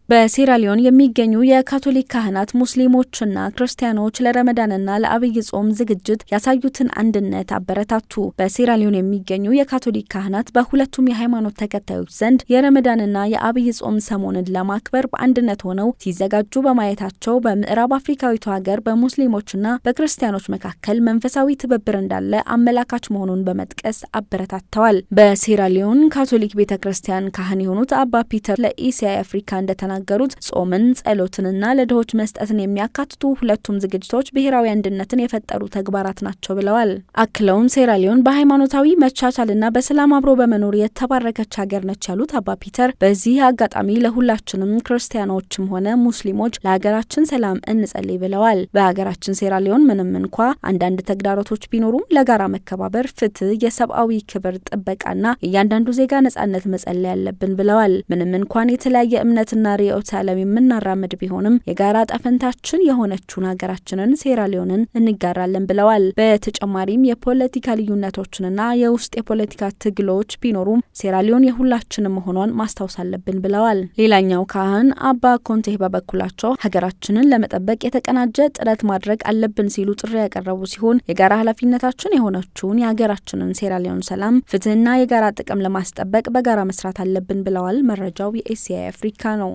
በሴራሊዮን የሚገኙ የካቶሊክ ካህናት ሙስሊሞችና ክርስቲያኖች ለረመዳንና ለአብይ ጾም ዝግጅት ያሳዩትን አንድነት አበረታቱ። በሴራሊዮን የሚገኙ የካቶሊክ ካህናት በሁለቱም የሃይማኖት ተከታዮች ዘንድ የረመዳንና የአብይ ጾም ሰሞንን ለማክበር በአንድነት ሆነው ሲዘጋጁ በማየታቸው በምዕራብ አፍሪካዊቱ ሀገር በሙስሊሞችና በክርስቲያኖች መካከል መንፈሳዊ ትብብር እንዳለ አመላካች መሆኑን በመጥቀስ አበረታተዋል። በሴራሊዮን ካቶሊክ ቤተክርስቲያን ካህን የሆኑት አባ ፒተር ለኢሲያ አፍሪካ እንደተናገሩት ጾምን፣ ጸሎትንና ለድሆች መስጠትን የሚያካትቱ ሁለቱም ዝግጅቶች ብሔራዊ አንድነትን የፈጠሩ ተግባራት ናቸው ብለዋል። አክለውም ሴራሊዮን በሃይማኖታዊ መቻቻልና በሰላም አብሮ በመኖር የተባረከች ሀገር ነች ያሉት አባ ፒተር በዚህ አጋጣሚ ለሁላችንም ክርስቲያኖችም ሆነ ሙስሊሞች ለሀገራችን ሰላም እንጸልይ ብለዋል። በሀገራችን ሴራሊዮን ምንም እንኳ አንዳንድ ተግዳሮቶች ቢኖሩም ለጋራ መከባበር፣ ፍትህ፣ የሰብአዊ ክብር ጥበቃና የእያንዳንዱ ዜጋ ነጻነት መጸለይ ያለብን ብለዋል። ምንም እንኳን የተለያየ እምነትና ርዕዮተ ዓለም የምናራምድ ቢሆንም የጋራ ጠፈንታችን የሆነችውን ሀገራችንን ሴራሊዮንን እንጋራለን ብለዋል። በተጨማሪም የፖለቲካ ልዩነቶችንና የውስጥ የፖለቲካ ትግሎች ቢኖሩም ሴራሊዮን የሁላችንም መሆኗን ማስታወስ አለብን ብለዋል። ሌላኛው ካህን አባ ኮንቴ በበኩላቸው ሀገራችንን ለመጠበቅ የተቀናጀ ጥረት ማድረግ አለብን ሲሉ ጥሪ ያቀረቡ ሲሆን የጋራ ኃላፊነታችን የሆነችውን የሀገራችንን ሴራሊዮን ሰላም፣ ፍትህና የጋራ ጥቅም ለማስጠበቅ በጋራ መስራት አለብን ብለዋል። መረጃው የኤሲያ አፍሪካ ነው።